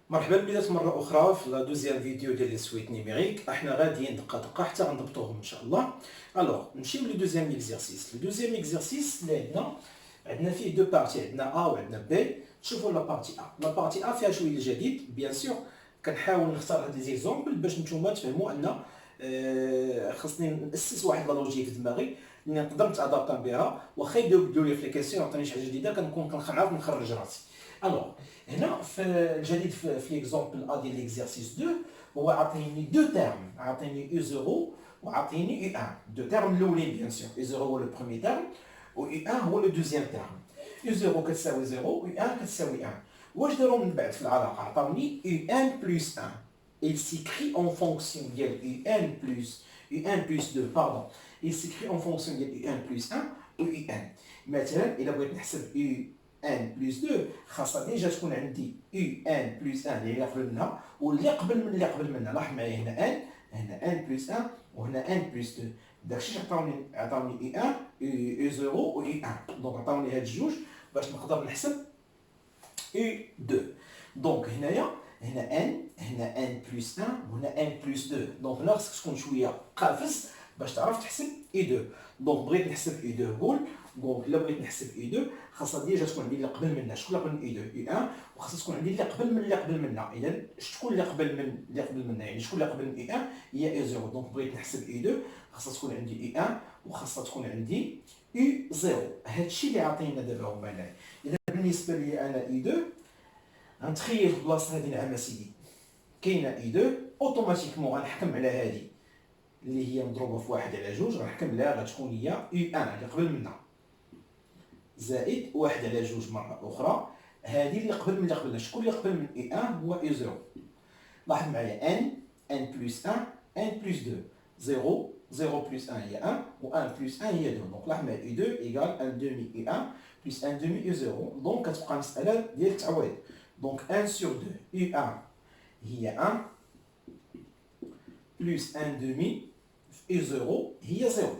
مرحبا بكم مرة أخرى في لا دوزيام فيديو ديال لي سويت نيميريك. احنا غاديين دقة دقة حتى غنضبطوهم إن شاء الله. ألوغ نمشيو لو دوزيام إكزرسيس. لو دوزيام إكزرسيس اللي عندنا فيه دو بارتي، عندنا أ وعندنا بي. شوفوا لا بارتي أ، لا بارتي أ فيها شوية الجديد بيان سور. كنحاول نختار هاد لي زيكزومبل باش نتوما تفهموا أن خصني نأسس واحد لا لوجيك في دماغي اللي نقدر نتادابط بها، واخا يبداو لي في لي كيسيون يعطيني شي حاجة جديدة كنكون كنعرف نخرج راسي. ألوغ هنا في الجديد في ليكزومبل ا ديال ليكزرسيس 2 هو عاطيني دو تيرم، عاطيني يو 0 وعاطيني يو 1. دو تيرم الاولين بيان سور، يو 0 هو لو بروميي تيرم و يو 1 هو لو دوزيام تيرم. يو 0 كتساوي 0 و يو 1 كتساوي 1. واش داروا من بعد في العلاقه؟ عطاوني يو 1 بلس 1. il s'écrit en fonction ديال u1 plus u1 plus 2 pardon il s'écrit en fonction ديال u1 plus 1 و u1. مثلا الا بغيت نحسب u1 بلس 2 خاصها ديجا تكون عندي u1 بلس 1 اللي هي قبل منها واللي قبل من اللي قبل منها. لاحظ معايا هنا 1 هنا 1 بلس 1 وهنا 1 بلس 2. داكشي عطاوني u1 u0 و u1. دونك عطاوني هاد الجوج باش نقدر نحسب u2. دونك هنا ان هنا ان بلس 1 وهنا ان بلس 2. دونك هنا خصك تكون شويه قافز باش تعرف تحسب اي 2. دونك بغيت نحسب اي 2 قول. دونك الا بغيت نحسب اي 2 خاصها ديجا تكون عندي اللي قبل منها. شكون اللي قبل من اي 2؟ اي 1. وخاصها تكون عندي اللي قبل من اللي قبل منها. اذا شكون اللي قبل من اللي قبل منها؟ يعني شكون اللي قبل من اي 1 هي اي 0. دونك بغيت نحسب اي 2 خاصها تكون عندي اي 1 وخاصها تكون عندي اي 0. هادشي اللي عاطينا دابا هما هنايا. اذا بالنسبه لي انا اي 2 غنتخيل في بلاصه هذه نعم اسيدي كاينه اي 2 اوتوماتيكمون غنحكم على هذه اللي هي مضروبه في 1 على 2 غنحكم لها غتكون هي يو 1 اللي قبل منها زائد 1 على 2 مره اخرى هذه اللي قبل من اللي قبلها. شكون اللي قبل من اي 1 هو اي 0. لاحظ معايا ان بلس 1 ان بلس 2 0 0 بلس 1 هي 1 و 1 بلس 1 هي 2. دونك لاحظ معايا اي 2 ايكال 1 دومي اي 1 بلس 1 دومي اي 0. دونك كتبقى مساله ديال التعويض. دونك 1 sur 2 u1 هي 1 بلس 1 دومي في u0 هي 0.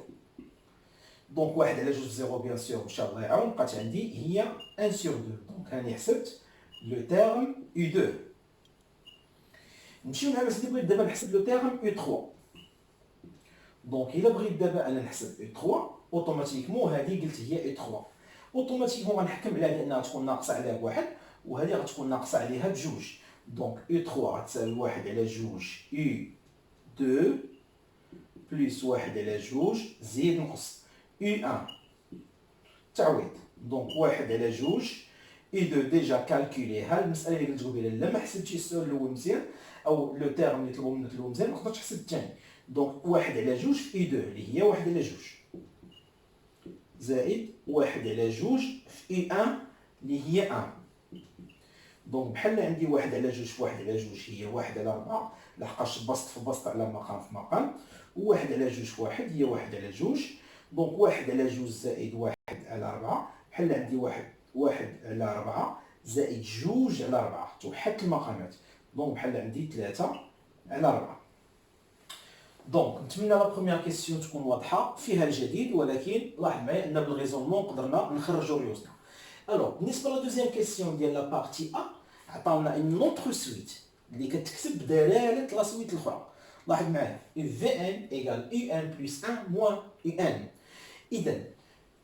دونك 1 على 2 0 بيان سور ان شاء الله يعاون بقات عندي هي 1 sur 2. دونك هاني حسبت لو تيرم u2. نمشيو مع سيدي بغيت دابا نحسب لو تيرم u3. دونك الا بغيت دابا انا نحسب u3 اوتوماتيكمون هذه قلت هي u3 اوتوماتيكمون غنحكم عليها لانها تكون ناقصه عليها بواحد وهذه غتكون ناقصه عليها بجوج. دونك u3 غتساوي 1 على 2 u2 بلس 1 على 2 زيد نقص u1 تعويض. دونك 1 على 2 u2 ديجا كالكوليها. المساله اللي قلت قبيله لا ما حسبتيش السؤال الاول مزيان او لو تيرم اللي طلبوا منك الاول مزيان ما تقدرش تحسب الثاني. دونك 1 على 2 في u2 اللي هي 1 على 2 زائد 1 على 2 في u1 اللي هي 1. دونك بحال عندي 1 على 2 في 1 على 2 هي 1 على 4 لحقاش بسط في بسط على مقام في مقام. و1 على 2 في 1 هي 1 على 2. دونك 1 على 2 زائد 1 على 4 بحال عندي 1 على 4 زائد 2 على 4 توحدت المقامات. دونك بحال عندي 3 على 4. دونك نتمنى لا بروميير كيسيون تكون واضحه فيها الجديد، ولكن لاحظ معايا ان بالغيزونمون قدرنا نخرجوا ريوسنا. الوغ بالنسبه لا دوزيام كيسيون ديال لا بارتي ا عطاونا ان اوتر سويت اللي كتكتب بدلاله لا سويت الاخرى. لاحظ معايا في ان ايكال يو ان بلس 1 موان يو ان. اذا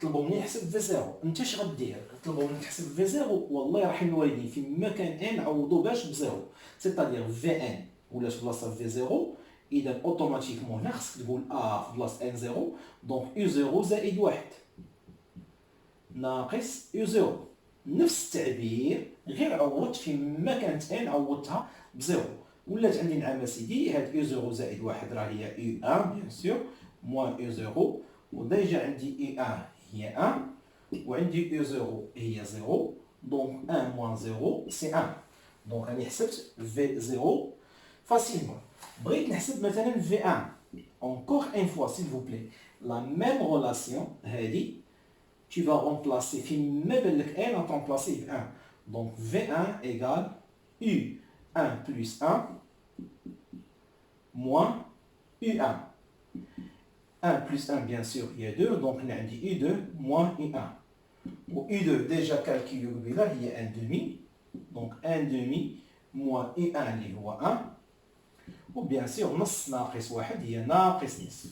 طلبوا مني نحسب في 0. انت اش غدير؟ طلبوا منك تحسب في 0 والله يرحم الوالدين فيما كان ان عوضوا باش بزيرو سيتادير في ان ولات بلاصه في 0. اذا اوتوماتيكمون هنا خصك تقول في بلاصه ان 0. دونك يو 0 زائد 1 ناقص يو 0. نفس التعبير غير عوضت فيما كانت ان عوضتها بزيرو. ولات عندي نعم سيدي هاد يو 0 زائد 1 راه هي يو 1 بيان سور موان يو 0. وديجا عندي يو 1 هي 1 وعندي يو 0 هي 0. دونك 1 موان 0 سي 1. دونك راني حسبت في 0 فاسيلمون. بغيت نحسب مثلا في 1 encore une fois s'il vous plaît la même relation هذه tu vas remplacer فيما بان لك n va remplacer في 1. donc v1 égale u1 plus 1 moins u1. 1 plus 1 bien sûr il y a 2 donc هنا عندي u2 moins u1. و u2 déjà calculé قبيله هي 1 demi donc 1 demi موان اي ان اللي هو 1، وبيان سور نص ناقص واحد هي ناقص نصف.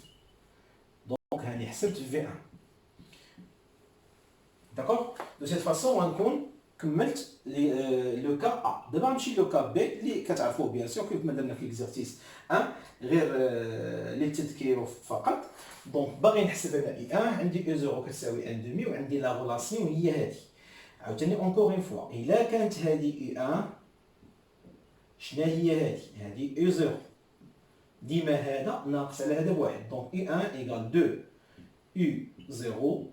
دونك هاني حسبت في 1. داكوغ. دو سيت فاسون غنكون كملت لو كا ا. دابا غنمشي لو كا بي اللي كتعرفوه بيان سور كيف ما درنا في ليكزارتيس 1 غير للتذكير فقط. دونك باغي نحسب انا اي 1 عندي او زيرو كتساوي ان دومي وعندي لا غولاسيون هي هادي. عاوتاني اونكور اون فوا الا كانت هادي اي 1 شنا هي هادي؟ هادي او زيرو. ديما هذا ناقص على هذا بواحد. دونك اي 1 ايكال 2 او زيرو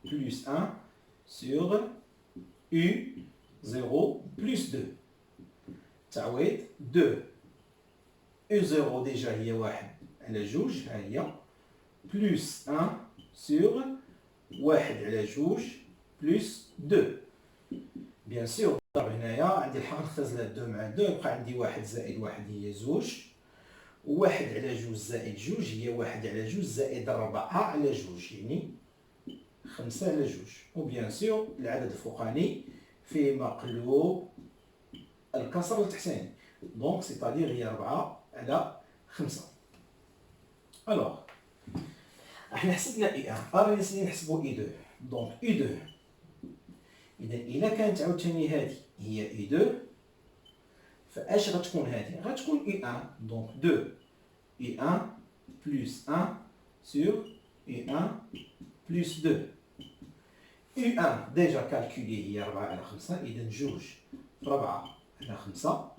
بلس 1 sur U0 plus 2. تعويض 2 U0 ديجا هي واحد على جوج ها هي بلس 1 sur واحد على جوج بلس 2. بيان سور هنايا عندي الحق نختزل 2 مع 2 يبقى عندي واحد زائد واحد هي زوج، وواحد على جوج زائد جوج هي واحد على جوج زائد 4 على جوج يعني 5 على جوج. وبيان سور العدد الفوقاني فيه مقلوب الكسر التحتاني. دونك سيتادير هي 4 على 5. الوغ احنا حسبنا اي 1 راني نسينا نحسبو اي 2. دونك اي 2 اذا الا كانت عاوتاني هادي هي اي 2 فاش غتكون هادي؟ غتكون اي 1. دونك 2 اي 1 بلس 1 سور اي 1 بلس 2. U1 ديجا كالكولي هي 4 على 5، إذا جوج في 4 على 5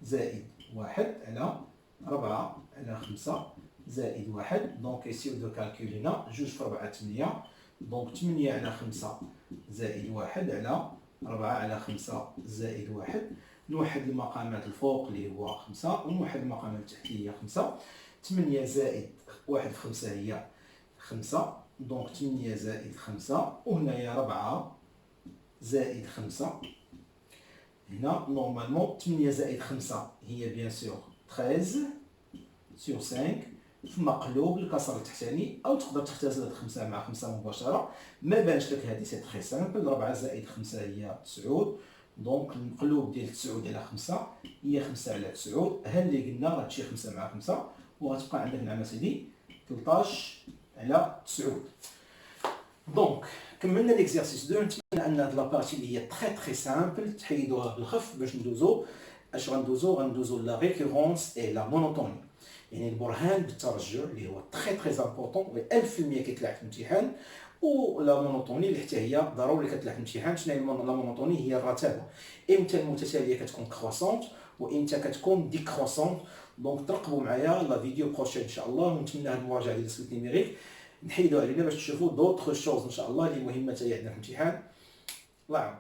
زائد واحد على 4 على 5 زائد واحد. دونك إسيو دو كالكولينا جوج في 4 8، دونك 8 على 5 زائد واحد على 4 على 5 زائد واحد. نوحد المقامات الفوق اللي هو 5، ونوحد المقامات التحت اللي هي 5. 8 زائد واحد في 5 هي 5، دونك 8 زائد 5، وهنايا 4 زائد 5. هنا نورمالمون 8 زائد 5 هي بيان سور 13 سور 5 في مقلوب الكسر التحتاني، او تقدر تختزل 5 مع 5 مباشره. ما بانش لك هذه سي تري سامبل. 4 زائد 5 هي 9، دونك المقلوب ديال 9 على 5 هي 5 على 9. ها اللي قلنا راه تمشي 5 مع 5، وغتبقى عندك نعم اسيدي 13 على 9. دونك كملنا ليكزارسيس 2. نتمنى ان هاد لابارتي اللي هي تري سامبل تحيدوها بالخف باش ندوزو. اش غندوزو لا ريكورونس اي لا مونوتوني، يعني البرهان بالترجع اللي هو تري امبورطون و 1000% كيطلع في الامتحان، ولا مونوتوني اللي حتى هي ضروري كتطلع في الامتحان. شنو هي لا مونوتوني؟ هي الرتابه، امتى المتتاليه كتكون كروسونت وامتى كتكون ديكروسونت. دونك ترقبوا معايا لا فيديو بروشين ان شاء الله، ونتمنى هاد المراجعه ديال السويت نيميريك نحيدو علينا باش تشوفوا دوطخ شوز ان شاء الله اللي مهمه حتى هي عندنا في الامتحان. الله يعاون.